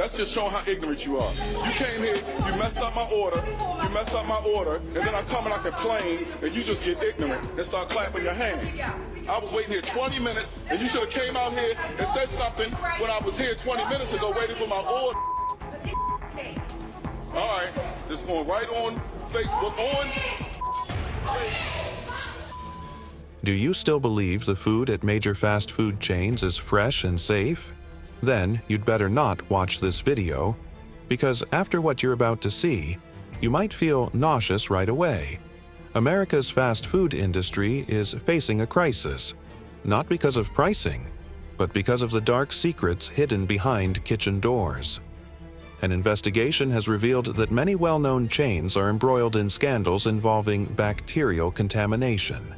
That's just showing how ignorant you are. You came here, you messed up my order, and then I come and I complain, and you just get ignorant and start clapping your hands. I was waiting here 20 minutes, and you should have came out here and said something when I was here 20 minutes ago waiting for my order. All right, this is going right on Facebook, Do you still believe the food at major fast food chains is fresh and safe? Then you'd better not watch this video, because after what you're about to see, you might feel nauseous right away. America's fast food industry is facing a crisis, not because of pricing, but because of the dark secrets hidden behind kitchen doors. An investigation has revealed that many well-known chains are embroiled in scandals involving bacterial contamination,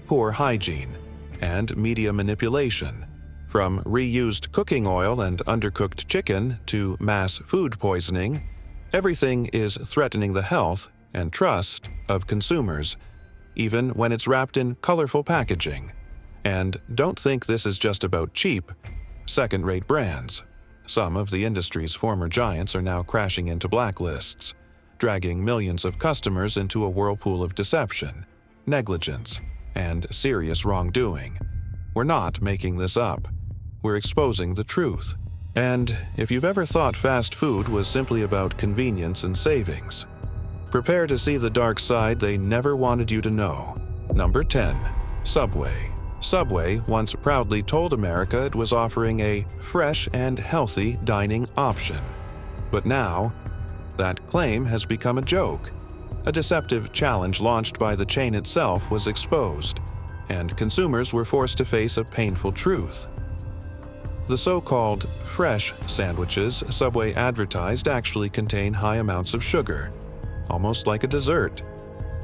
poor hygiene, and media manipulation. From reused cooking oil and undercooked chicken to mass food poisoning, everything is threatening the health and trust of consumers, even when it's wrapped in colorful packaging. And don't think this is just about cheap, second-rate brands. Some of the industry's former giants are now crashing into blacklists, dragging millions of customers into a whirlpool of deception, negligence, and serious wrongdoing. We're not making this up. We're exposing the truth. And if you've ever thought fast food was simply about convenience and savings, prepare to see the dark side they never wanted you to know. Number 10. Subway. Subway once proudly told America it was offering a fresh and healthy dining option. But now, that claim has become a joke. A deceptive challenge launched by the chain itself was exposed, and consumers were forced to face a painful truth. The so-called fresh sandwiches Subway advertised actually contain high amounts of sugar, almost like a dessert.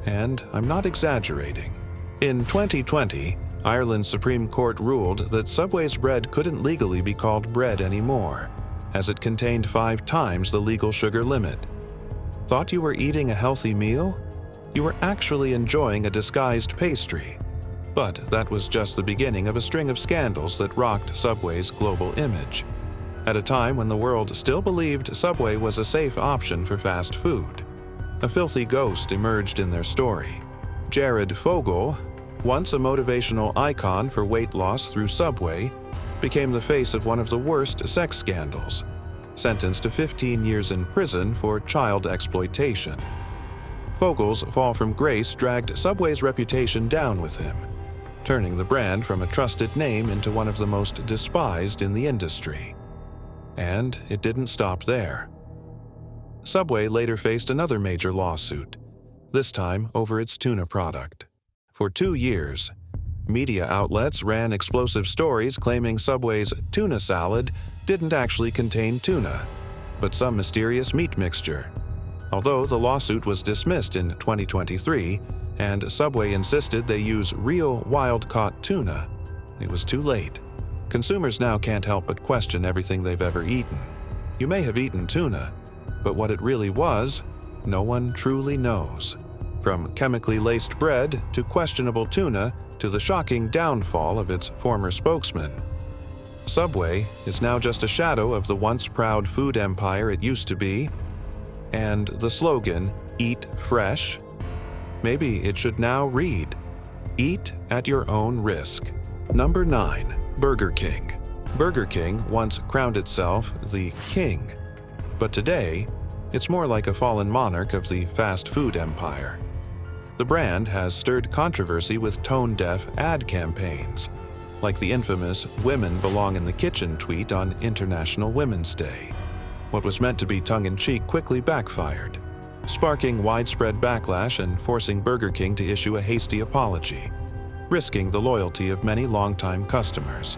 And I'm not exaggerating. In 2020, Ireland's Supreme Court ruled that Subway's bread couldn't legally be called bread anymore, as it contained 5 times the legal sugar limit. Thought you were eating a healthy meal? You were actually enjoying a disguised pastry. But that was just the beginning of a string of scandals that rocked Subway's global image, at a time when the world still believed Subway was a safe option for fast food. A filthy ghost emerged in their story. Jared Fogle, once a motivational icon for weight loss through Subway, became the face of one of the worst sex scandals, sentenced to 15 years in prison for child exploitation. Fogle's fall from grace dragged Subway's reputation down with him, turning the brand from a trusted name into one of the most despised in the industry. And it didn't stop there. Subway later faced another major lawsuit, this time over its tuna product. For 2 years, media outlets ran explosive stories claiming Subway's tuna salad didn't actually contain tuna, but some mysterious meat mixture. Although the lawsuit was dismissed in 2023, and Subway insisted they use real wild-caught tuna, it was too late. Consumers now can't help but question everything they've ever eaten. You may have eaten tuna, but what it really was, no one truly knows. From chemically laced bread to questionable tuna to the shocking downfall of its former spokesman, Subway is now just a shadow of the once proud food empire it used to be. And the slogan, "Eat Fresh," maybe it should now read, "Eat at your own risk." Number 9. Burger King. Burger King once crowned itself the king, but today, it's more like a fallen monarch of the fast food empire. The brand has stirred controversy with tone-deaf ad campaigns, like the infamous "Women Belong in the Kitchen" tweet on International Women's Day. What was meant to be tongue-in-cheek quickly backfired, sparking widespread backlash and forcing Burger King to issue a hasty apology, risking the loyalty of many longtime customers.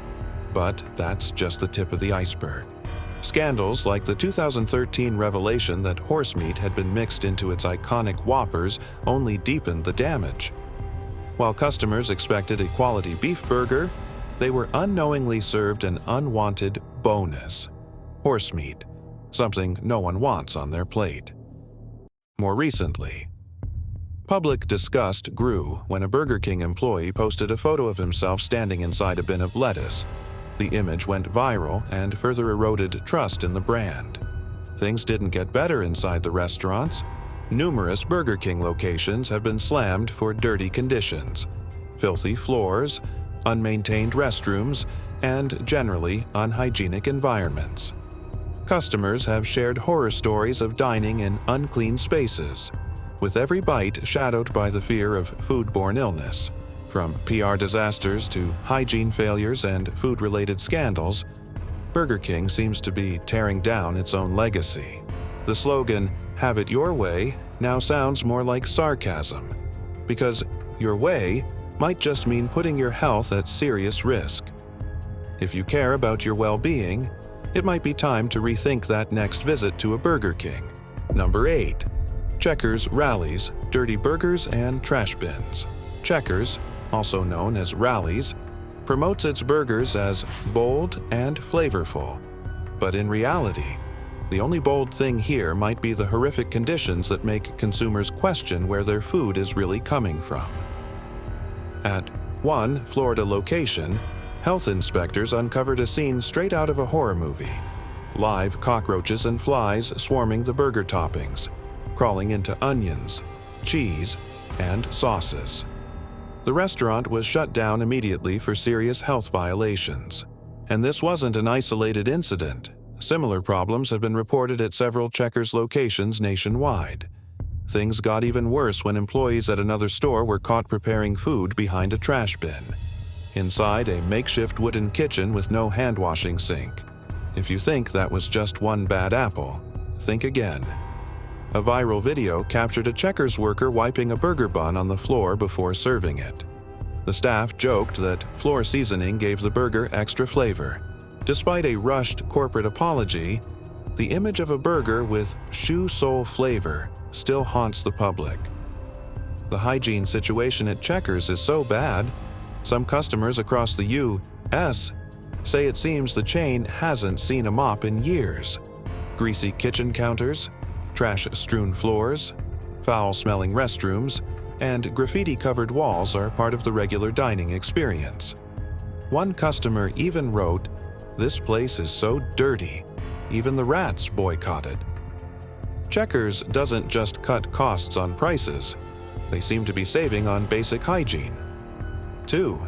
But that's just the tip of the iceberg. Scandals like the 2013 revelation that horse meat had been mixed into its iconic Whoppers only deepened the damage. While customers expected a quality beef burger, they were unknowingly served an unwanted bonus: horse meat, something no one wants on their plate. More recently, public disgust grew when a Burger King employee posted a photo of himself standing inside a bin of lettuce. The image went viral and further eroded trust in the brand. things didn't get better inside the restaurants. Numerous Burger King locations have been slammed for dirty conditions, filthy floors, unmaintained restrooms, and generally unhygienic environments. Customers have shared horror stories of dining in unclean spaces, with every bite shadowed by the fear of foodborne illness. From PR disasters to hygiene failures and food-related scandals, Burger King seems to be tearing down its own legacy. The slogan, "Have it your way," now sounds more like sarcasm, because your way might just mean putting your health at serious risk. If you care about your well-being, it might be time to rethink that next visit to a Burger King. Number 8. Checkers Rallies, Dirty Burgers and Trash Bins. Checkers, also known as Rallies, promotes its burgers as bold and flavorful. But in reality, the only bold thing here might be the horrific conditions that make consumers question where their food is really coming from. At one Florida location, health inspectors uncovered a scene straight out of a horror movie. Live cockroaches and flies swarming the burger toppings, crawling into onions, cheese, and sauces. The restaurant was shut down immediately for serious health violations. And this wasn't an isolated incident. Similar problems have been reported at several Checkers locations nationwide. Things got even worse when employees at another store were caught preparing food behind a trash bin, inside a makeshift wooden kitchen with no hand-washing sink. If you think that was just one bad apple, think again. A viral video captured a Checkers worker wiping a burger bun on the floor before serving it. The staff joked that floor seasoning gave the burger extra flavor. Despite a rushed corporate apology, the image of a burger with shoe sole flavor still haunts the public. The hygiene situation at Checkers is so bad, some customers across the U.S. say it seems the chain hasn't seen a mop in years. Greasy kitchen counters, trash-strewn floors, foul-smelling restrooms, and graffiti-covered walls are part of the regular dining experience. One customer even wrote, "This place is so dirty, even the rats boycotted." Checkers doesn't just cut costs on prices, they seem to be saving on basic hygiene. 2.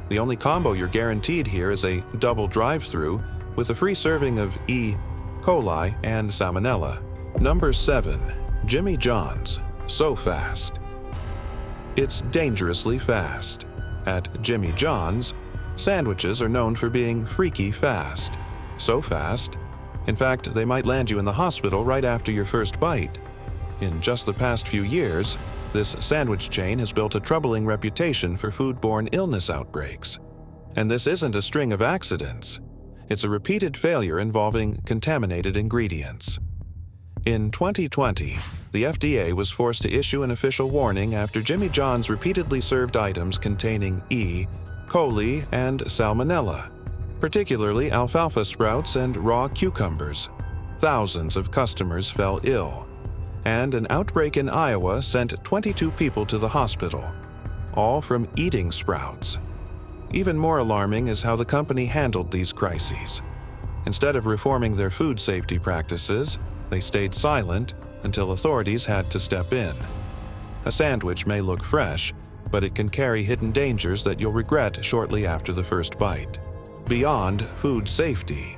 The only combo you're guaranteed here is a double drive-through with a free serving of E. coli and salmonella. Number 7. Jimmy John's. So fast. It's dangerously fast. At Jimmy John's, sandwiches are known for being freaky fast. So fast, in fact, they might land you in the hospital right after your first bite. In just the past few years, this sandwich chain has built a troubling reputation for foodborne illness outbreaks. And this isn't a string of accidents. It's a repeated failure involving contaminated ingredients. In 2020, the FDA was forced to issue an official warning after Jimmy John's repeatedly served items containing E. coli and salmonella, particularly alfalfa sprouts and raw cucumbers. Thousands of customers fell ill, and an outbreak in Iowa sent 22 people to the hospital, all from eating sprouts. Even more alarming is how the company handled these crises. Instead of reforming their food safety practices, they stayed silent until authorities had to step in. A sandwich may look fresh, but it can carry hidden dangers that you'll regret shortly after the first bite. Beyond food safety,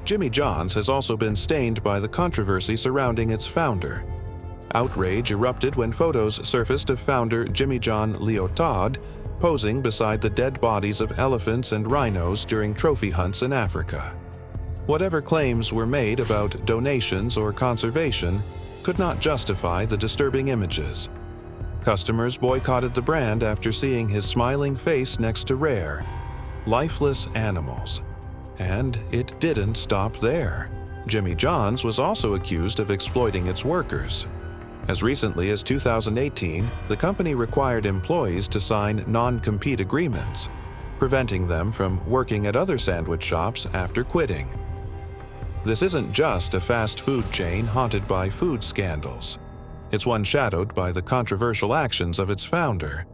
Jimmy John's has also been stained by the controversy surrounding its founder. Outrage erupted when photos surfaced of founder Jimmy John Liotard posing beside the dead bodies of elephants and rhinos during trophy hunts in Africa. Whatever claims were made about donations or conservation could not justify the disturbing images. Customers boycotted the brand after seeing his smiling face next to rare, lifeless animals. And it didn't stop there. Jimmy John's was also accused of exploiting its workers. As recently as 2018, the company required employees to sign non-compete agreements, preventing them from working at other sandwich shops after quitting. This isn't just a fast food chain haunted by food scandals. It's one shadowed by the controversial actions of its founder.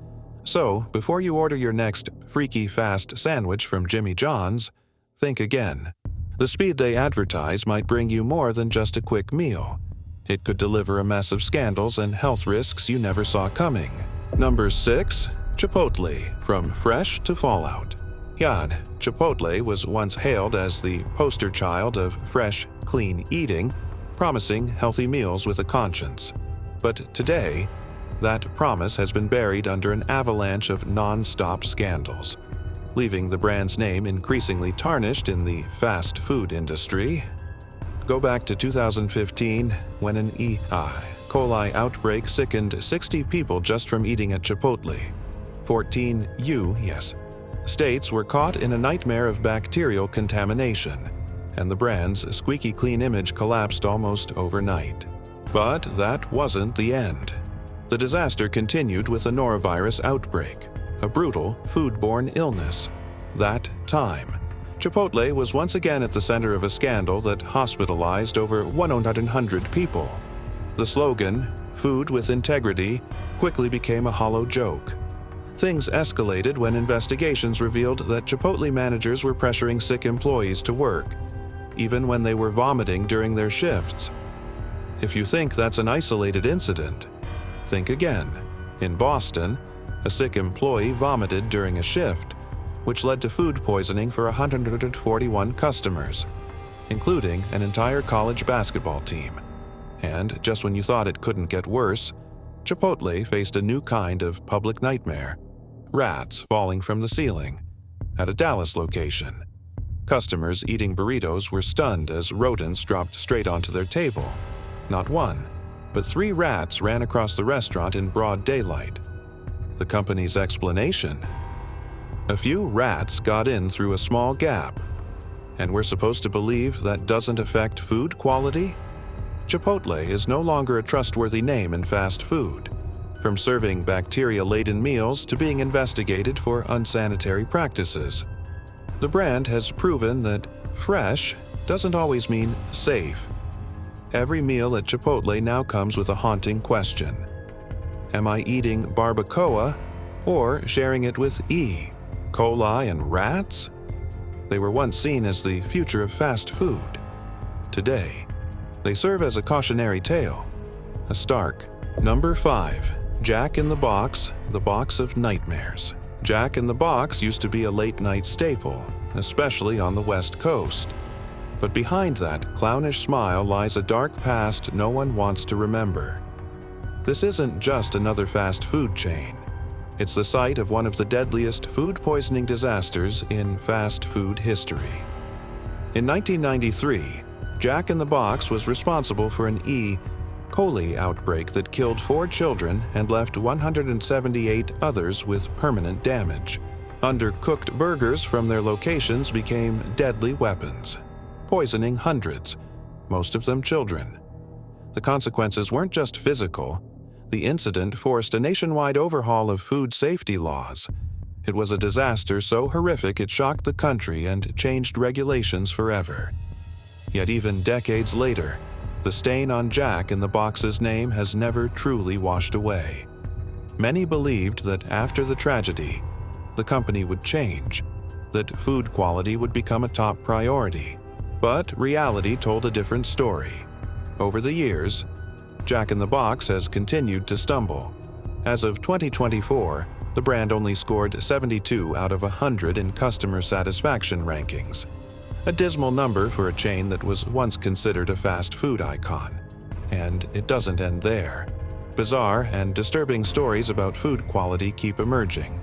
So, before you order your next freaky fast sandwich from Jimmy John's, think again. The speed they advertise might bring you more than just a quick meal. It could deliver a mess of scandals and health risks you never saw coming. Number 6. Chipotle, from fresh to fallout. God, Chipotle was once hailed as the poster child of fresh, clean eating, promising healthy meals with a conscience. But today, that promise has been buried under an avalanche of non-stop scandals, leaving the brand's name increasingly tarnished in the fast food industry. Go back to 2015, when an E. coli outbreak sickened 60 people just from eating at Chipotle. 14 states were caught in a nightmare of bacterial contamination, and the brand's squeaky clean image collapsed almost overnight. But that wasn't the end. The disaster continued with a norovirus outbreak, a brutal foodborne illness. That time, Chipotle was once again at the center of a scandal that hospitalized over 100 people. The slogan, "Food with Integrity," quickly became a hollow joke. Things escalated when investigations revealed that Chipotle managers were pressuring sick employees to work, even when they were vomiting during their shifts. If you think that's an isolated incident, think again. In Boston, a sick employee vomited during a shift, which led to food poisoning for 141 customers, including an entire college basketball team. And just when you thought it couldn't get worse, Chipotle faced a new kind of public nightmare: rats falling from the ceiling at a Dallas location. Customers eating burritos were stunned as rodents dropped straight onto their table. Not one, but 3 rats ran across the restaurant in broad daylight. The company's explanation: a few rats got in through a small gap. And we're supposed to believe that doesn't affect food quality? Chipotle is no longer a trustworthy name in fast food, from serving bacteria-laden meals to being investigated for unsanitary practices. The brand has proven that fresh doesn't always mean safe. Every meal at Chipotle now comes with a haunting question: am I eating barbacoa or sharing it with E. coli and rats? They were once seen as the future of fast food. Today, they serve as a cautionary tale, a stark. Number 5. Jack in the Box, the Box of Nightmares. Jack in the Box used to be a late-night staple, especially on the West Coast. But behind that clownish smile lies a dark past no one wants to remember. This isn't just another fast food chain. It's the site of one of the deadliest food poisoning disasters in fast food history. In 1993, Jack in the Box was responsible for an E. coli outbreak that killed 4 children and left 178 others with permanent damage. Undercooked burgers from their locations became deadly weapons, poisoning hundreds, most of them children. The consequences weren't just physical. The incident forced a nationwide overhaul of food safety laws. It was a disaster so horrific it shocked the country and changed regulations forever. Yet even decades later, the stain on Jack in the Box's name has never truly washed away. Many believed that after the tragedy, the company would change, that food quality would become a top priority. But reality told a different story. Over the years, Jack in the Box has continued to stumble. As of 2024, the brand only scored 72 out of 100 in customer satisfaction rankings, a dismal number for a chain that was once considered a fast food icon. And it doesn't end there. Bizarre and disturbing stories about food quality keep emerging.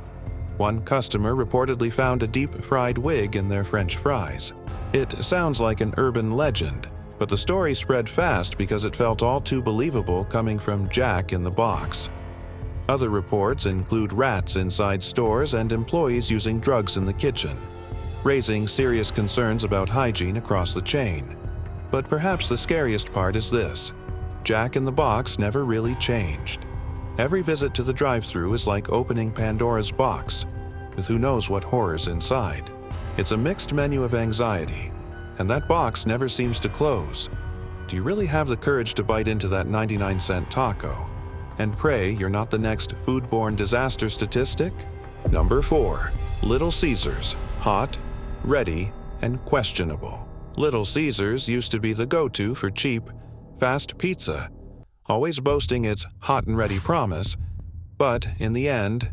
One customer reportedly found a deep-fried wig in their French fries. It sounds like an urban legend, but the story spread fast because it felt all too believable coming from Jack in the Box. Other reports include rats inside stores and employees using drugs in the kitchen, raising serious concerns about hygiene across the chain. But perhaps the scariest part is this: Jack in the Box never really changed. Every visit to the drive-thru is like opening Pandora's box, with who knows what horrors inside. It's a mixed menu of anxiety, and that box never seems to close. Do you really have the courage to bite into that 99-cent taco and pray you're not the next foodborne disaster statistic? Number 4. Little Caesars, hot, ready, and questionable. Little Caesars used to be the go-to for cheap, fast pizza, always boasting its hot and ready promise. But in the end,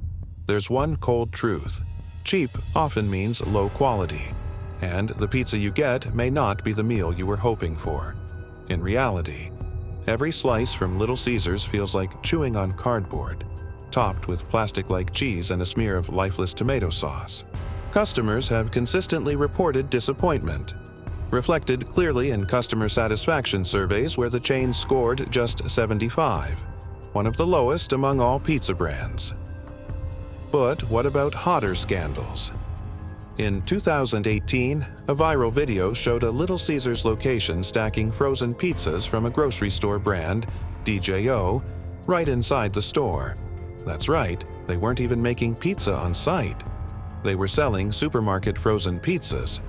there's one cold truth. Cheap often means low quality, and the pizza you get may not be the meal you were hoping for. In reality, every slice from Little Caesars feels like chewing on cardboard, topped with plastic-like cheese and a smear of lifeless tomato sauce. Customers have consistently reported disappointment, reflected clearly in customer satisfaction surveys where the chain scored just 75, one of the lowest among all pizza brands. But what about hotter scandals? In 2018, a viral video showed a Little Caesars location stacking frozen pizzas from a grocery store brand, DJO, right inside the store. That's right, they weren't even making pizza on site. They were selling supermarket frozen pizzas.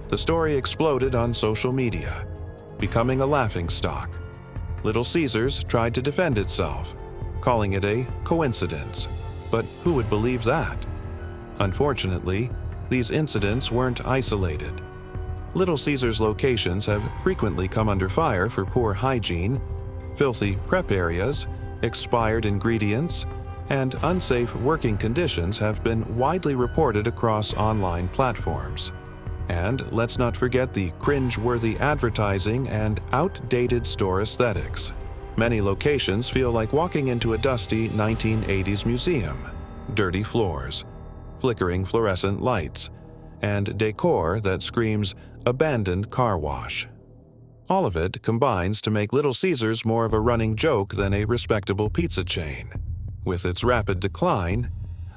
The story exploded on social media, becoming a laughingstock. Little Caesars tried to defend itself, calling it a coincidence. But who would believe that? Unfortunately, these incidents weren't isolated. Little Caesars locations have frequently come under fire for poor hygiene, filthy prep areas, expired ingredients, and unsafe working conditions have been widely reported across online platforms. And let's not forget the cringe-worthy advertising and outdated store aesthetics. Many locations feel like walking into a dusty 1980s museum. Dirty floors, flickering fluorescent lights, and decor that screams abandoned car wash. All of it combines to make Little Caesars more of a running joke than a respectable pizza chain. With its rapid decline,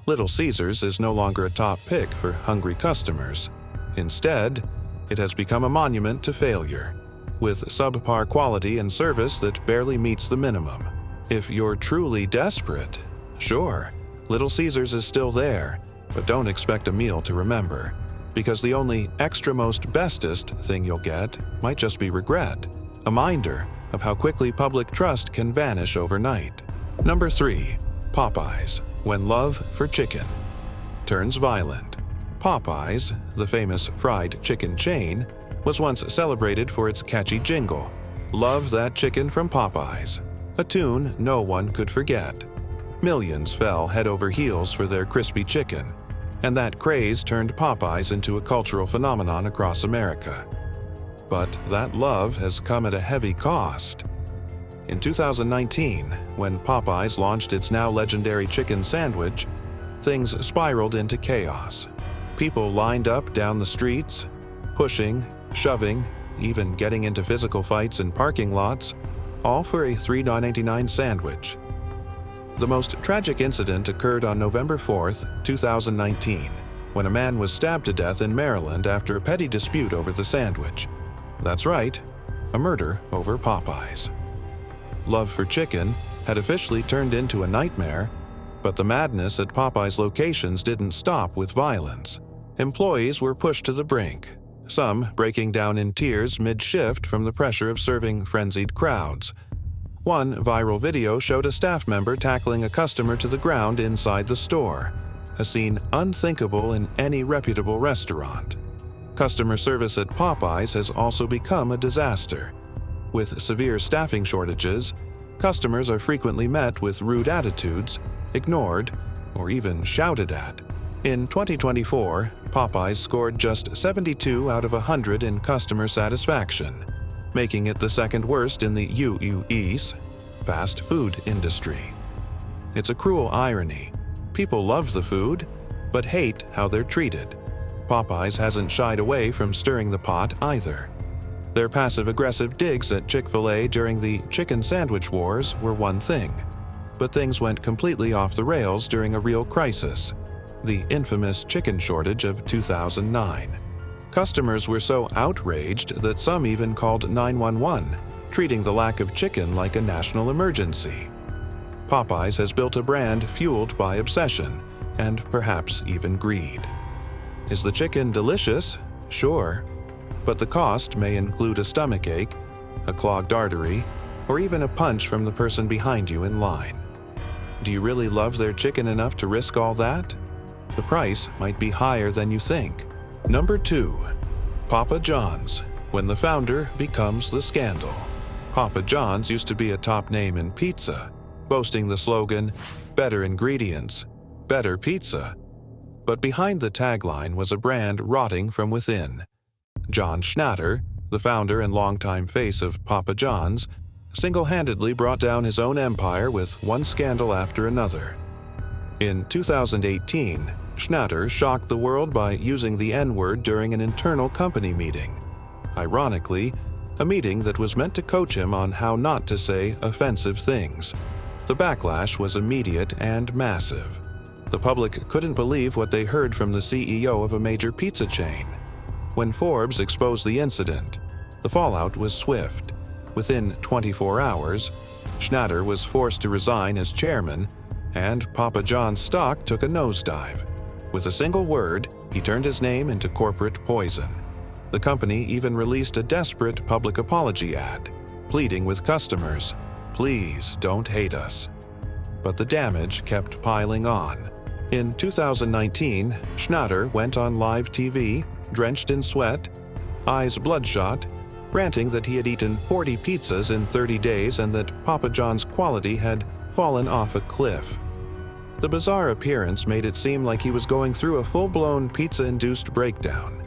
Little Caesars is no longer a top pick for hungry customers. Instead, it has become a monument to failure, with subpar quality and service that barely meets the minimum. If you're truly desperate, sure, Little Caesars is still there, but don't expect a meal to remember, because the only extra-most bestest thing you'll get might just be regret, a reminder of how quickly public trust can vanish overnight. Number 3. Popeyes, when love for chicken turns violent. Popeyes, the famous fried chicken chain, was once celebrated for its catchy jingle, "Love that chicken from Popeyes," a tune no one could forget. Millions fell head over heels for their crispy chicken, and that craze turned Popeyes into a cultural phenomenon across America. But that love has come at a heavy cost. In 2019, when Popeyes launched its now legendary chicken sandwich, things spiraled into chaos. People lined up down the streets, pushing, shoving, even getting into physical fights in parking lots, all for a $3.99 sandwich. The most tragic incident occurred on November 4, 2019, when a man was stabbed to death in Maryland after a petty dispute over the sandwich. That's right, a murder over Popeyes. Love for chicken had officially turned into a nightmare, but the madness at Popeyes locations didn't stop with violence. Employees were pushed to the brink, some breaking down in tears mid-shift from the pressure of serving frenzied crowds. One viral video showed a staff member tackling a customer to the ground inside the store, a scene unthinkable in any reputable restaurant. Customer service at Popeyes has also become a disaster. With severe staffing shortages, customers are frequently met with rude attitudes, ignored, or even shouted at. In 2024, Popeyes scored just 72 out of 100 in customer satisfaction, making it the second worst in the UUE's fast food industry. It's a cruel irony. People love the food, but hate how they're treated. Popeyes hasn't shied away from stirring the pot either. Their passive-aggressive digs at Chick-fil-A during the chicken sandwich wars were one thing, but things went completely off the rails during a real crisis, the infamous chicken shortage of 2009. Customers were so outraged that some even called 911, treating the lack of chicken like a national emergency. Popeyes has built a brand fueled by obsession, and perhaps even greed. Is the chicken delicious? Sure. But the cost may include a stomachache, a clogged artery, or even a punch from the person behind you in line. Do you really love their chicken enough to risk all that? The price might be higher than you think. Number 2. Papa John's, when the founder becomes the scandal. Papa John's used to be a top name in pizza, boasting the slogan, "Better ingredients, better pizza." But behind the tagline was a brand rotting from within. John Schnatter, the founder and longtime face of Papa John's, single-handedly brought down his own empire with one scandal after another. In 2018, Schnatter shocked the world by using the N-word during an internal company meeting. Ironically, a meeting that was meant to coach him on how not to say offensive things. The backlash was immediate and massive. The public couldn't believe what they heard from the CEO of a major pizza chain. When Forbes exposed the incident, the fallout was swift. Within 24 hours, Schnatter was forced to resign as chairman, and Papa John's stock took a nosedive. With a single word, he turned his name into corporate poison. The company even released a desperate public apology ad, pleading with customers, "Please don't hate us." But the damage kept piling on. In 2019, Schnatter went on live TV, drenched in sweat, eyes bloodshot, ranting that he had eaten 40 pizzas in 30 days and that Papa John's quality had fallen off a cliff. The bizarre appearance made it seem like he was going through a full-blown pizza-induced breakdown.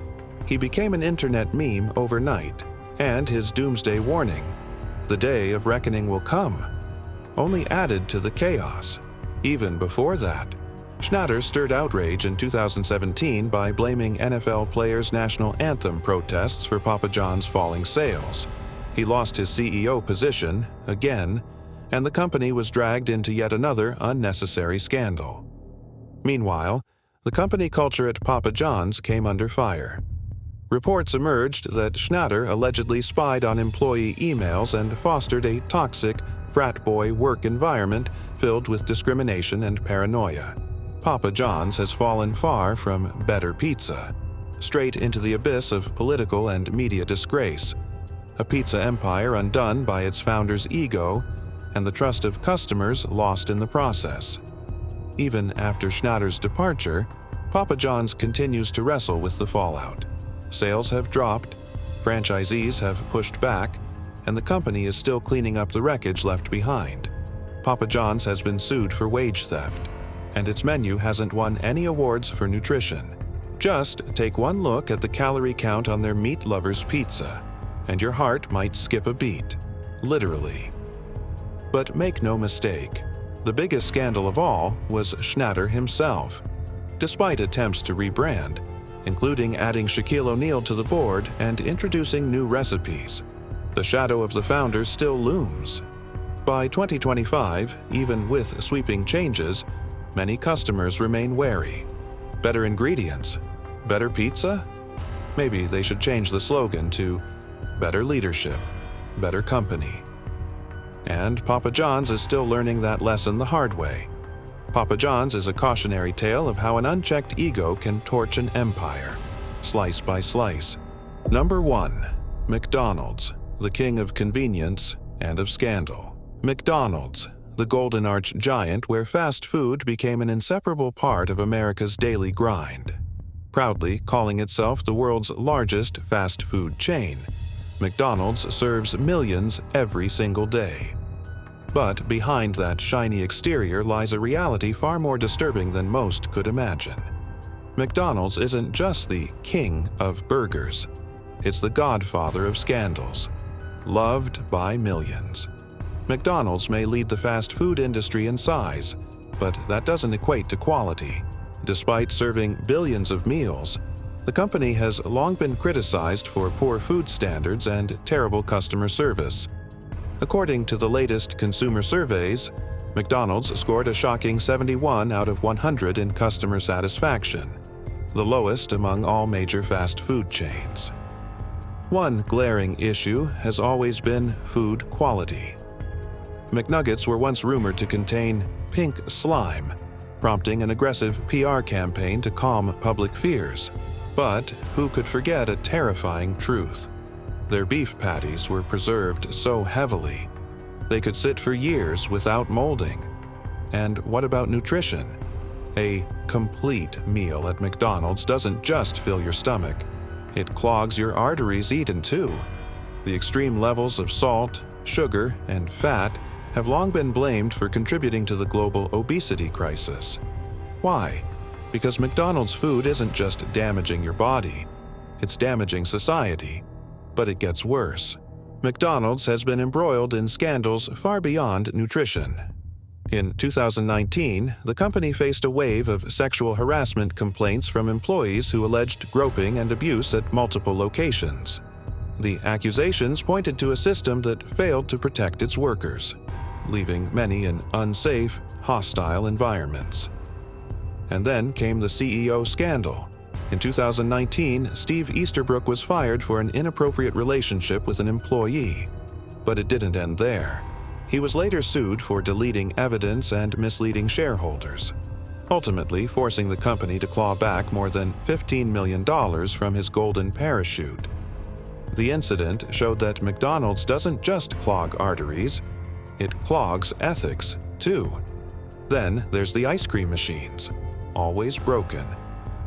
He became an internet meme overnight, and his doomsday warning, "The day of reckoning will come," only added to the chaos. Even before that, Schnatter stirred outrage in 2017 by blaming NFL players' national anthem protests for Papa John's falling sales. He lost his CEO position, again, and the company was dragged into yet another unnecessary scandal. Meanwhile, the company culture at Papa John's came under fire. Reports emerged that Schnatter allegedly spied on employee emails and fostered a toxic, frat boy work environment filled with discrimination and paranoia. Papa John's has fallen far from better pizza, straight into the abyss of political and media disgrace, a pizza empire undone by its founder's ego, and the trust of customers lost in the process. Even after Schnatter's departure, Papa John's continues to wrestle with the fallout. Sales have dropped, franchisees have pushed back, and the company is still cleaning up the wreckage left behind. Papa John's has been sued for wage theft, and its menu hasn't won any awards for nutrition. Just take one look at the calorie count on their meat lovers pizza, and your heart might skip a beat, literally. But make no mistake, the biggest scandal of all was Schnatter himself. Despite attempts to rebrand, including adding Shaquille O'Neal to the board and introducing new recipes, the shadow of the founder still looms. By 2025, even with sweeping changes, many customers remain wary. Better ingredients? Better pizza? Maybe they should change the slogan to "Better leadership, better company." And Papa John's is still learning that lesson the hard way. Papa John's is a cautionary tale of how an unchecked ego can torch an empire, slice by slice. Number 1. McDonald's, the king of convenience and of scandal. McDonald's, the Golden Arch giant where fast food became an inseparable part of America's daily grind. Proudly calling itself the world's largest fast food chain, McDonald's serves millions every single day. But behind that shiny exterior lies a reality far more disturbing than most could imagine. McDonald's isn't just the king of burgers. It's the godfather of scandals, loved by millions. McDonald's may lead the fast food industry in size, but that doesn't equate to quality. Despite serving billions of meals, the company has long been criticized for poor food standards and terrible customer service. According to the latest consumer surveys, McDonald's scored a shocking 71 out of 100 in customer satisfaction, the lowest among all major fast food chains. One glaring issue has always been food quality. McNuggets were once rumored to contain pink slime, prompting an aggressive PR campaign to calm public fears. But who could forget a terrifying truth? Their beef patties were preserved so heavily, they could sit for years without molding. And what about nutrition? A complete meal at McDonald's doesn't just fill your stomach, It clogs your arteries even too. The extreme levels of salt, sugar, and fat have long been blamed for contributing to the global obesity crisis. Why? Because McDonald's food isn't just damaging your body, it's damaging society. But it gets worse. McDonald's has been embroiled in scandals far beyond nutrition. In 2019, the company faced a wave of sexual harassment complaints from employees who alleged groping and abuse at multiple locations. The accusations pointed to a system that failed to protect its workers, leaving many in unsafe, hostile environments. And then came the CEO scandal. In 2019, Steve Easterbrook was fired for an inappropriate relationship with an employee. But it didn't end there. He was later sued for deleting evidence and misleading shareholders, ultimately forcing the company to claw back more than $15 million from his golden parachute. The incident showed that McDonald's doesn't just clog arteries, it clogs ethics, too. Then there's the ice cream machines, always broken.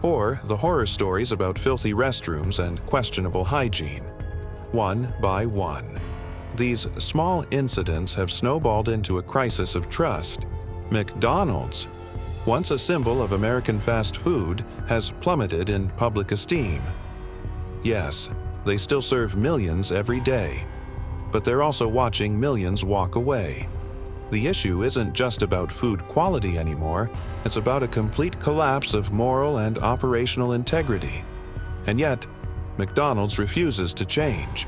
Or the horror stories about filthy restrooms and questionable hygiene, one by one. These small incidents have snowballed into a crisis of trust. McDonald's, once a symbol of American fast food, has plummeted in public esteem. Yes, they still serve millions every day, but they're also watching millions walk away. The issue isn't just about food quality anymore, it's about a complete collapse of moral and operational integrity. And yet, McDonald's refuses to change.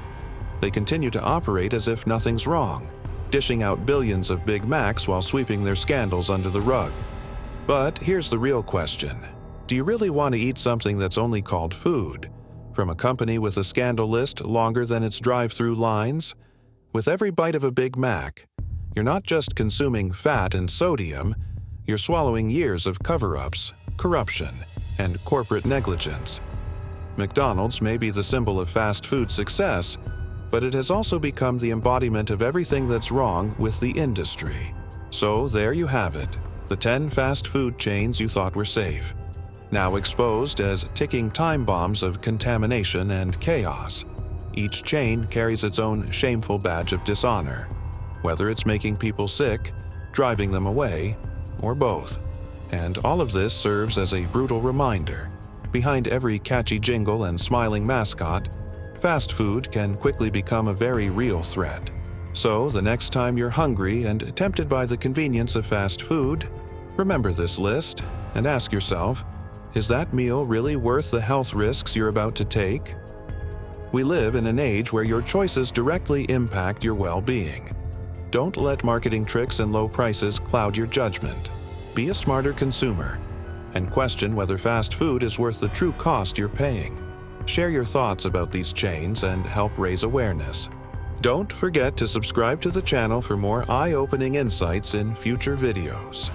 They continue to operate as if nothing's wrong, dishing out billions of Big Macs while sweeping their scandals under the rug. But here's the real question. Do you really want to eat something that's only called food, from a company with a scandal list longer than its drive-through lines? With every bite of a Big Mac, you're not just consuming fat and sodium, you're swallowing years of cover-ups, corruption, and corporate negligence. McDonald's may be the symbol of fast food success, but it has also become the embodiment of everything that's wrong with the industry. So there you have it, the 10 fast food chains you thought were safe, now exposed as ticking time bombs of contamination and chaos. Each chain carries its own shameful badge of dishonor, whether it's making people sick, driving them away, or both. And all of this serves as a brutal reminder. Behind every catchy jingle and smiling mascot, fast food can quickly become a very real threat. So the next time you're hungry and tempted by the convenience of fast food, remember this list and ask yourself, is that meal really worth the health risks you're about to take? We live in an age where your choices directly impact your well-being. Don't let marketing tricks and low prices cloud your judgment. Be a smarter consumer and question whether fast food is worth the true cost you're paying. Share your thoughts about these chains and help raise awareness. Don't forget to subscribe to the channel for more eye-opening insights in future videos.